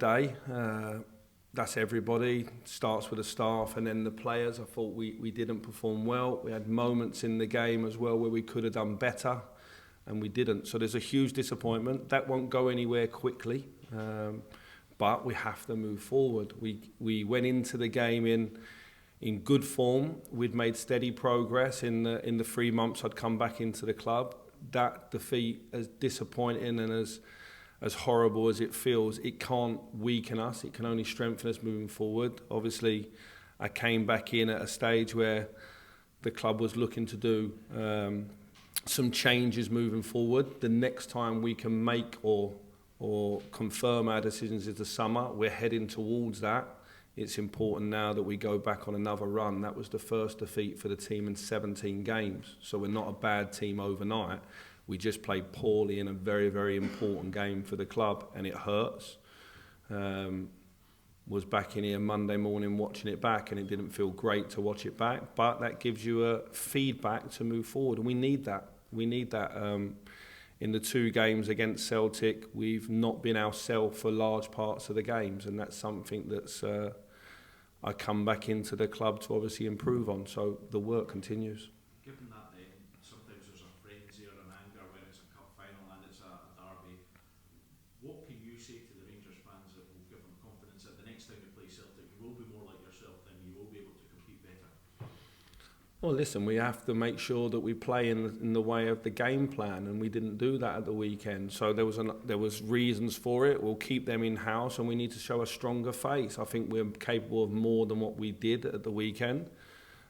day. That's everybody. Starts with the staff and then the players. I thought we didn't perform well. We had moments in the game as well where we could have done better, and we didn't. So there's a huge disappointment. That won't go anywhere quickly, but we have to move forward. We went into the game in good form. We'd made steady progress in the 3 months I'd come back into the club. That defeat, as disappointing and as horrible as it feels, it can't weaken us. It can only strengthen us moving forward. Obviously, I came back in at a stage where the club was looking to do some changes moving forward. The next time we can make or confirm our decisions is the summer. We're heading towards that. It's important now that we go back on another run. That was the first defeat for the team in 17 games. So we're not a bad team overnight. We just played poorly in a very, very important game for the club, and it hurts. Was back in here Monday morning watching it back, and it didn't feel great to watch it back. But that gives you a feedback to move forward, and we need that. We need that. In the 2 games against Celtic, we've not been ourselves for large parts of the games, and that's something that's I come back into the club to obviously improve on. So the work continues. Given that sometimes there's a frenzy or an anger when it's a cup final and it's a derby, what can you say to the Rangers fans that will give them confidence that the next time you play Celtic you will be more like yourself and you will be able to compete better? Well, listen, we have to make sure that we play in the way of the game plan, and we didn't do that at the weekend. So there was reasons for it. We'll keep them in-house, and we need to show a stronger face. I think we're capable of more than what we did at the weekend.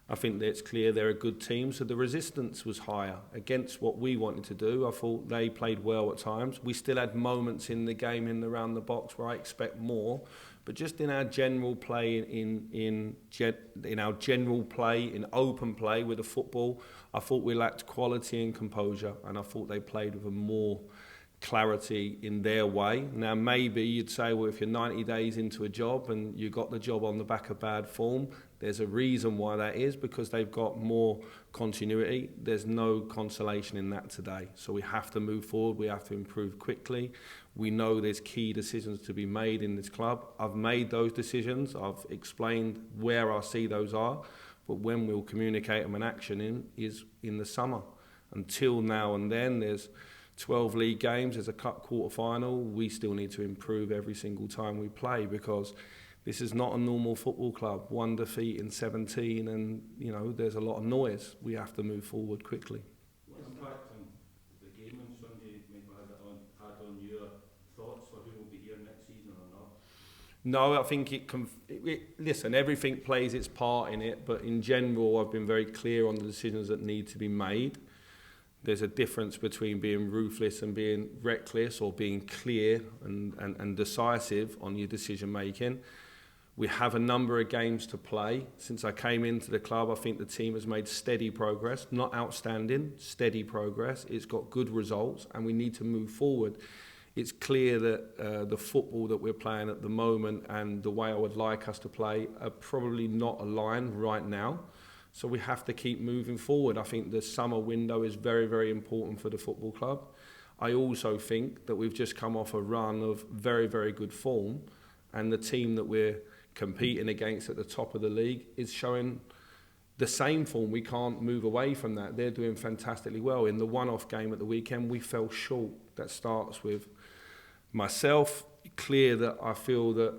I think that it's clear they're a good team, so the resistance was higher against what we wanted to do. I thought they played well at times. We still had moments in the game in around the box where I expect more. But just in our general play, in our general play, in open play with the football, I thought we lacked quality and composure, and I thought they played with a more clarity in their way. Now, maybe you'd say, well, if you're 90 days into a job and you got the job on the back of bad form, there's a reason why that is, because they've got more continuity. There's no consolation in that today. So we have to move forward. We have to improve quickly. We know there's key decisions to be made in this club. I've made those decisions. I've explained where I see those are. But when we'll communicate them and action is in the summer. Until now and then, there's 12 league games, there's a cup quarter final. We still need to improve every single time we play, because this is not a normal football club. 1 defeat in 17, and there's a lot of noise. We have to move forward quickly. What impact on the game on Sunday maybe had on your thoughts for who will be here next season or not? No, I think listen, everything plays its part in it, but in general, I've been very clear on the decisions that need to be made. There's a difference between being ruthless and being reckless, or being clear and decisive on your decision making. We have a number of games to play. Since I came into the club, I think the team has made steady progress, not outstanding, steady progress. It's got good results, and we need to move forward. It's clear that the football that we're playing at the moment and the way I would like us to play are probably not aligned right now. So we have to keep moving forward. I think the summer window is very, very important for the football club. I also think that we've just come off a run of very, very good form, and the team that we're competing against at the top of the league is showing the same form. We can't move away from that. They're doing fantastically well. In the one-off game at the weekend, we fell short. That starts with myself. Clear that I feel that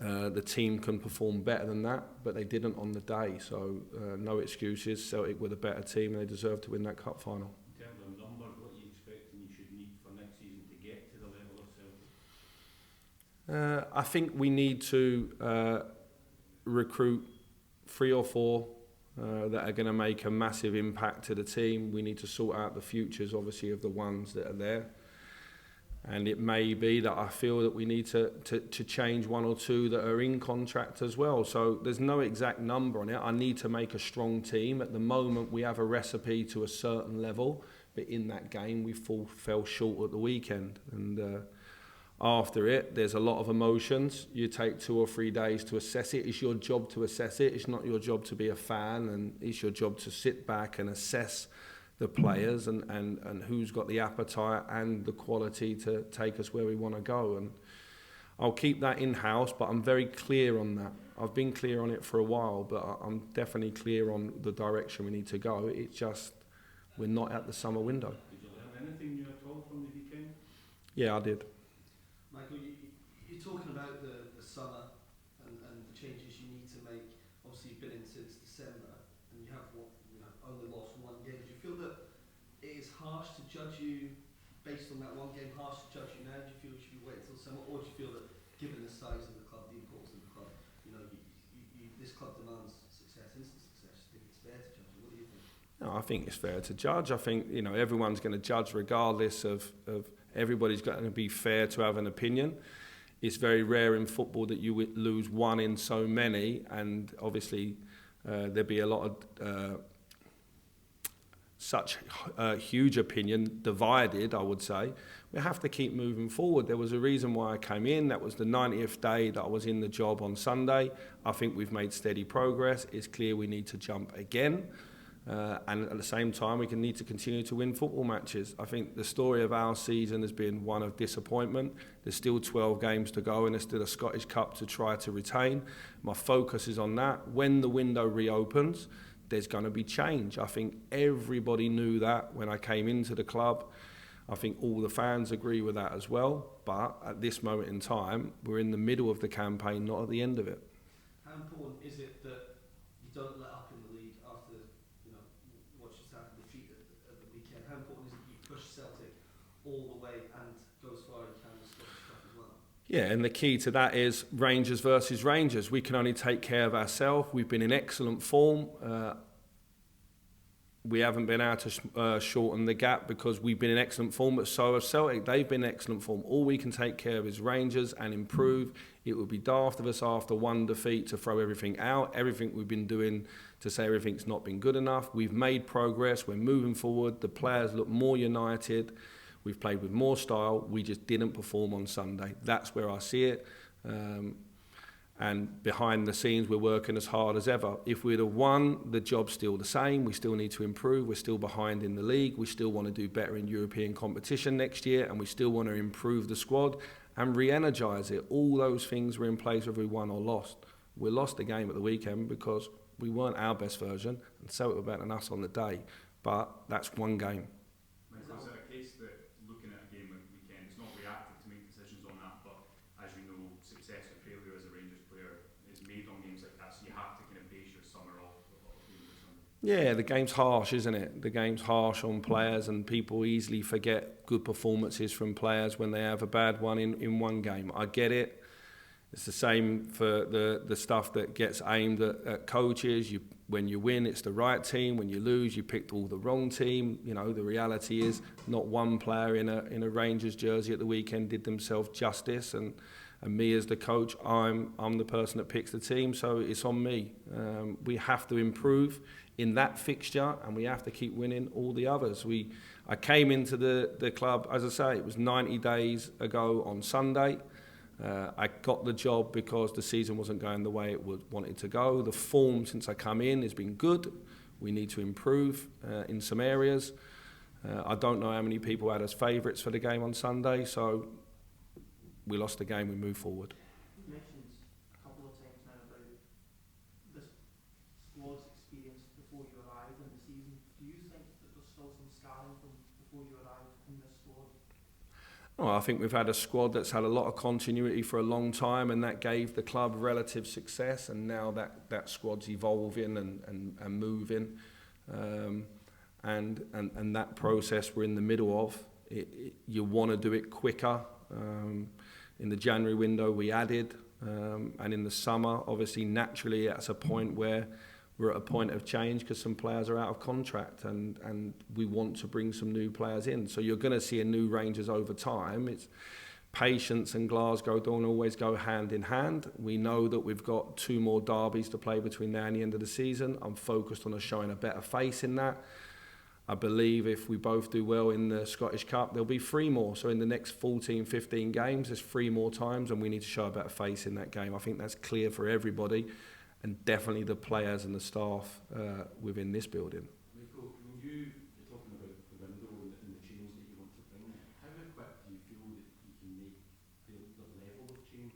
the team can perform better than that, but they didn't on the day. So no excuses. Celtic were the better team, and they deserved to win that cup final. In terms of numbers, what are you expecting you should need for next season to get to the level of Celtic? I think we need to recruit 3 or 4 that are going to make a massive impact to the team. We need to sort out the futures, obviously, of the ones that are there. And it may be that I feel that we need to change 1 or 2 that are in contract as well. So there's no exact number on it. I need to make a strong team. At the moment, we have a recipe to a certain level, but in that game, we fell short at the weekend. And after it, there's a lot of emotions. You take 2 or 3 days to assess it. It's your job to assess it. It's not your job to be a fan, and it's your job to sit back and assess the players and who's got the appetite and the quality to take us where we want to go. And I'll keep that in-house, but I'm very clear on that. I've been clear on it for a while, but I'm definitely clear on the direction we need to go. It's just we're not at the summer window. Did you learn anything new at all from the weekend? Yeah, I did. Michael, you're talking about the summer and the changes you need to make. Obviously, you've been in since December, and you have only lost one game. Do you feel that it is harsh to judge you based on that one game? Harsh to judge you now? Do you feel you should be waiting until summer, or do you feel that given the size of the club, the importance of the club, this club demands success, instant success? Do you think it's fair to judge you? What do you think? No, I think it's fair to judge. I think everyone's going to judge regardless of everybody's going to be fair to have an opinion. It's very rare in football that you lose one in so many, and obviously there'd be a lot of such huge opinion divided, I would say. We have to keep moving forward. There was a reason why I came in. That was the 90th day that I was in the job on Sunday. I think we've made steady progress. It's clear we need to jump again. And at the same time, we need to continue to win football matches. I think the story of our season has been one of disappointment. There's still 12 games to go, and there's still a Scottish Cup to try to retain. My focus is on that. When the window reopens, there's going to be change. I think everybody knew that when I came into the club. I think all the fans agree with that as well. But at this moment in time, we're in the middle of the campaign, not at the end of it. How important is it that you don't let up in the league after what just happened, defeat at the weekend? How important is it that you push Celtic all the way and go as far as you can with Scottish Cup as well? Yeah, and the key to that is Rangers versus Rangers. We can only take care of ourselves. We've been in excellent form. We haven't been able to shorten the gap because we've been in excellent form, but so have Celtic. They've been in excellent form. All we can take care of is Rangers and improve. It would be daft of us after one defeat to throw everything out. Everything we've been doing to say everything's not been good enough. We've made progress. We're moving forward. The players look more united. We've played with more style. We just didn't perform on Sunday. That's where I see it. And behind the scenes, we're working as hard as ever. If we'd have won, the job's still the same. We still need to improve. We're still behind in the league. We still want to do better in European competition next year. And we still want to improve the squad and re-energise it. All those things were in place whether we won or lost. We lost the game at the weekend because we weren't our best version. And Celtic were better than us on the day. But that's one game. Michael, is it a case that looking at a game like the weekend, it's not reactive to make decisions on that, but as you know, success or failure as a Rangers player is made on games like that, so you have to kind of base your summer off of games like Sunday? Yeah, the game's harsh, isn't it? The game's harsh on players, and people easily forget good performances from players when they have a bad one in one game. I get it. It's the same for the stuff that gets aimed at coaches. When you win, it's the right team. When you lose, you picked all the wrong team. The reality is not one player in a Rangers jersey at the weekend did themselves justice. And me as the coach, I'm the person that picks the team, so it's on me. We have to improve in that fixture, and we have to keep winning all the others. I came into the club, as I say, it was 90 days ago on Sunday. I got the job because the season wasn't going the way it wanted to go. The form since I come in has been good. We need to improve in some areas. I don't know how many people had us favourites for the game on Sunday, so we lost the game, we move forward. You've mentioned a couple of times now about this squad's experience before you arrived in the season. Do you think that there's still some scarring from before you arrived in this squad? Well, I think we've had a squad that's had a lot of continuity for a long time, and that gave the club relative success, and now that squad's evolving and moving. And that process we're in the middle of. You want to do it quicker. In the January window we added, and in the summer, obviously, naturally, that's a point where we're at a point of change because some players are out of contract, and we want to bring some new players in. So you're going to see a new Rangers over time. It's patience and Glasgow don't always go hand in hand. We know that we've got 2 more derbies to play between now and the end of the season. I'm focused on us showing a better face in that. I believe if we both do well in the Scottish Cup, there'll be 3 more. So in the next 14, 15 games, there's 3 more times, and we need to show a better face in that game. I think that's clear for everybody, and definitely the players and the staff within this building. Michael, when you're talking about the window and the change that you want to bring, how equipped do you feel that you can make the level of change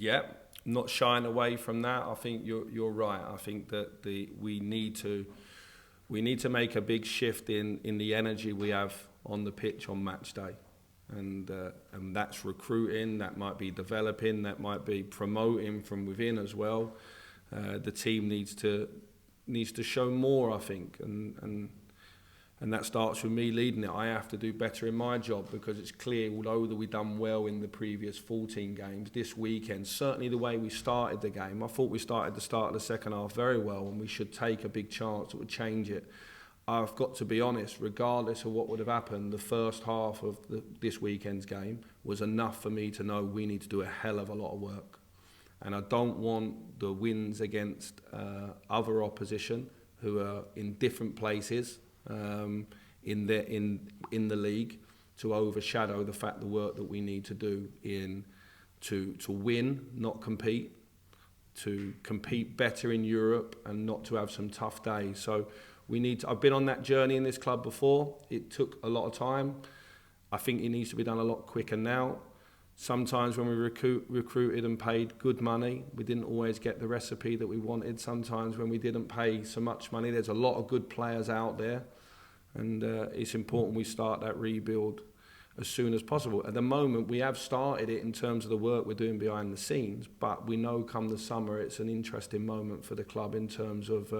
Yeah, not shying away from that. I think you're right. I think that we need to make a big shift in the energy we have on the pitch on match day, and that's recruiting. That might be developing. That might be promoting from within as well. The team needs to show more, I think, and that starts with me leading it. I have to do better in my job, because it's clear, although that we've done well in the previous 14 games, this weekend, certainly the way we started the game, I thought we started the start of the second half very well, and we should take a big chance that would change it. I've got to be honest, regardless of what would have happened, the first half of this weekend's game was enough for me to know we need to do a hell of a lot of work. And I don't want the wins against other opposition who are in different places in the league to overshadow the fact the work that we need to do to win, not compete, to compete better in Europe and not to have some tough days. So I've been on that journey in this club before. It took a lot of time. I think it needs to be done a lot quicker now. Sometimes when we recruited and paid good money, we didn't always get the recipe that we wanted. Sometimes when we didn't pay so much money, there's a lot of good players out there. And it's important we start that rebuild as soon as possible. At the moment, we have started it in terms of the work we're doing behind the scenes, but we know come the summer it's an interesting moment for the club in terms of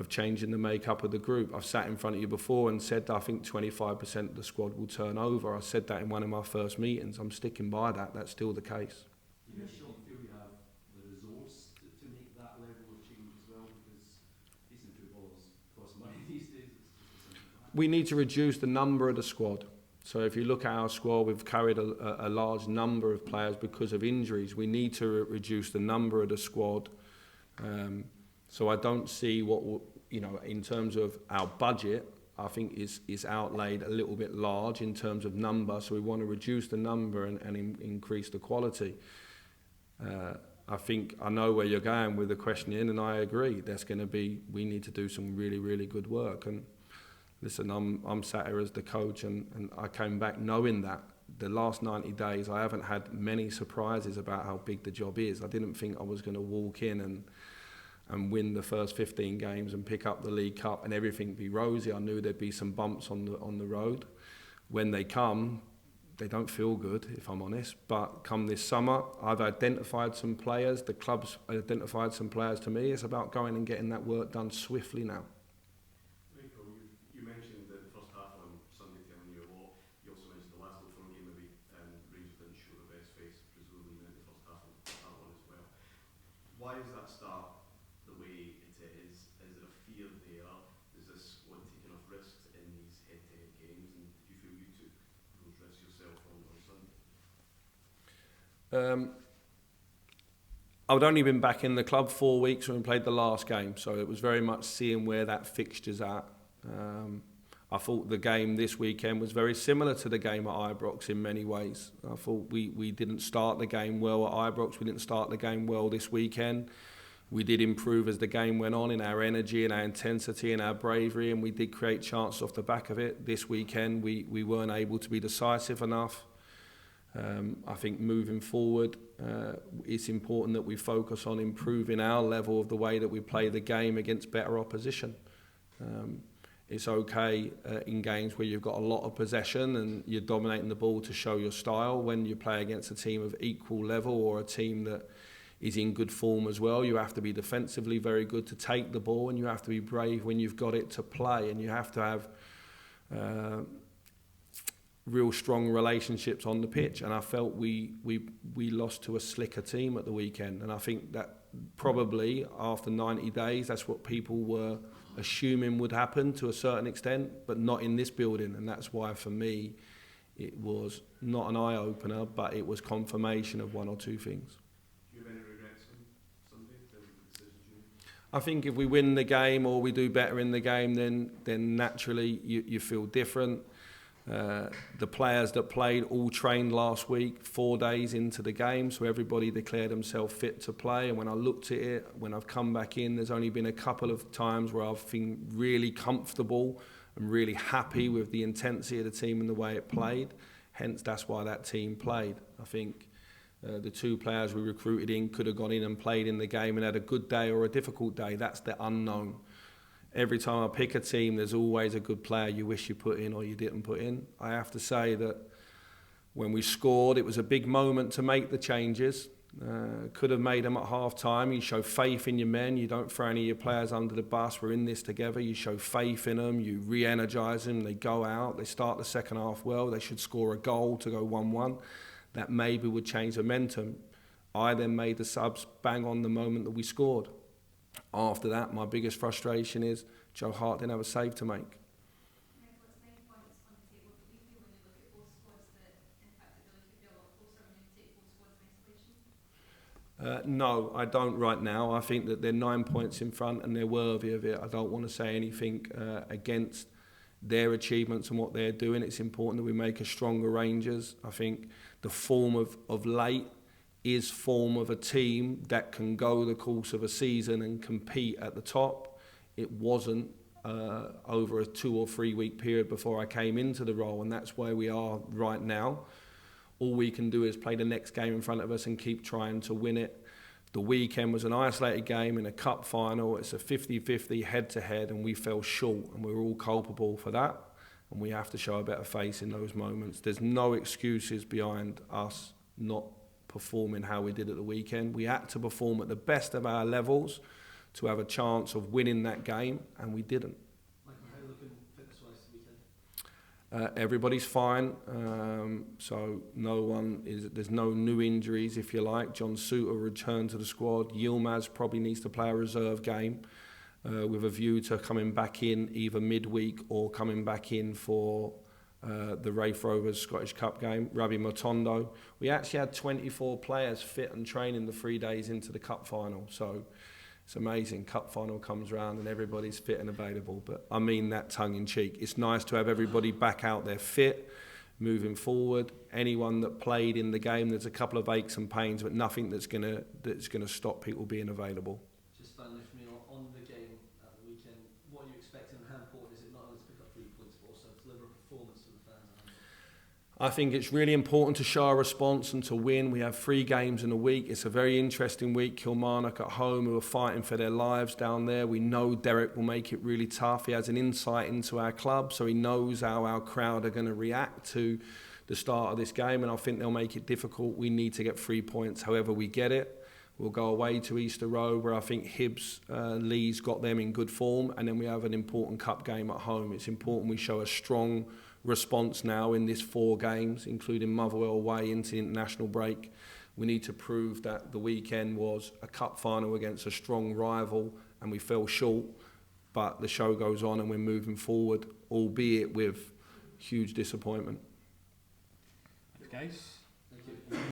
changing the makeup of the group. I've sat in front of you before and said that I think 25% of the squad will turn over. I said that in one of my first meetings. I'm sticking by that. That's still the case. You feel you have the resource to make that level of change as well, because decent footballers cost money these days. We need to reduce the number of the squad. So if you look at our squad, we've carried a large number of players because of injuries. We need to reduce the number of the squad. So I don't see what, in terms of our budget, I think is outlaid a little bit large in terms of number. So we want to reduce the number and increase the quality. I think I know where you're going with the questioning, and I agree. We need to do some really, really good work. And listen, I'm sat here as the coach, and I came back knowing that the last 90 days I haven't had many surprises about how big the job is. I didn't think I was going to walk in and win the first 15 games and pick up the League Cup and everything be rosy. I knew there'd be some bumps on the road. When they come, they don't feel good, if I'm honest. But come this summer, I've identified some players. The club's identified some players to me. It's about going and getting that work done swiftly now. Michael, you mentioned the first half on Sunday telling you a lot. You also mentioned the last Old Firm game, maybe Rangers didn't show the best face, presumably in the first half of that one as well. Why is that start the way it is? Is there a fear there? Is this squad taking enough risks in these head-to-head games? And did you feel you took those risks yourself on Sunday? I'd only been back in the club 4 weeks when we played the last game, so it was very much seeing where that fixture's at. I thought the game this weekend was very similar to the game at Ibrox in many ways. I thought we didn't start the game well at Ibrox. We didn't start the game well this weekend. We did improve as the game went on in our energy and our intensity and our bravery, and we did create chances off the back of it. This weekend we weren't able to be decisive enough. I think moving forward, it's important that we focus on improving our level of the way that we play the game against better opposition. It's okay in games where you've got a lot of possession and you're dominating the ball to show your style. When you play against a team of equal level or a team that is in good form as well, you have to be defensively very good to take the ball, and you have to be brave when you've got it to play, and you have to have real strong relationships on the pitch. And I felt we lost to a slicker team at the weekend, and I think that probably after 90 days that's what people were assuming would happen to a certain extent, but not in this building. And that's why for me it was not an eye-opener, but it was confirmation of one or two things. Do you have any regrets on Sunday in terms of the decisions you made? I think if we win the game or we do better in the game, then naturally you feel different. The players that played all trained last week, 4 days into the game, so everybody declared themselves fit to play. And when I looked at it, when I've come back in, there's only been a couple of times where I've been really comfortable and really happy with the intensity of the team and the way it played. Hence, that's why that team played. I think The 2 players we recruited in could have gone in and played in the game and had a good day or a difficult day. That's the unknown. Every time I pick a team, there's always a good player you wish you put in or you didn't put in. I have to say that when we scored, it was a big moment to make the changes. Could have made them at half time. You show faith in your men. You don't throw any of your players under the bus. We're in this together. You show faith in them. You re-energise them. They go out. They start the second half well. They should score a goal to go 1-1. That maybe would change momentum. I then made the subs bang on the moment that we scored. After that, my biggest frustration is Joe Hart didn't have a save to make. No, I don't right now. I think that they're 9 points in front and they're worthy of it. I don't want to say anything against their achievements and what they're doing. It's important that we make a stronger Rangers. I think the form of late is form of a team that can go the course of a season and compete at the top. It wasn't over a 2 or 3 week period before I came into the role, and that's where we are right now. All we can do is play the next game in front of us and keep trying to win it. The weekend was an isolated game in a cup final. It's a 50-50 head-to-head, and we fell short, and we're all culpable for that. And we have to show a better face in those moments. There's no excuses behind us not performing how we did at the weekend. We had to perform at the best of our levels to have a chance of winning that game, and we didn't. Michael, how are you looking fitness-wise this weekend? Everybody's fine, so there's no new injuries, if you like. John Suter returned to the squad. Yilmaz probably needs to play a reserve game with a view to coming back in either midweek or coming back in for the Raith Rovers Scottish Cup game. Ravi Motondo. We actually had 24 players fit and training the 3 days into the cup final, so it's amazing. Cup final comes round and everybody's fit and available. But I mean that tongue in cheek. It's nice to have everybody back out there fit, moving forward. Anyone that played in the game, there's a couple of aches and pains, but nothing that's gonna stop people being available. Just finally for me, on the game at the weekend, what are you expecting and how important is it not only to pick up 3 points but also to deliver a performance for the fans? I think it's really important to show a response and to win. We have 3 games in a week. It's a very interesting week. Kilmarnock at home, who are fighting for their lives down there. We know Derek will make it really tough. He has an insight into our club, so he knows how our crowd are going to react to the start of this game, and I think they'll make it difficult. We need to get 3 points however we get it. We'll go away to Easter Road, where I think Hibs, Lee's got them in good form, and then we have an important cup game at home. It's important we show a strong response now in this 4 games, including Motherwell away into the international break. We need to prove that the weekend was a cup final against a strong rival and we fell short, but the show goes on and we're moving forward, albeit with huge disappointment. Guys.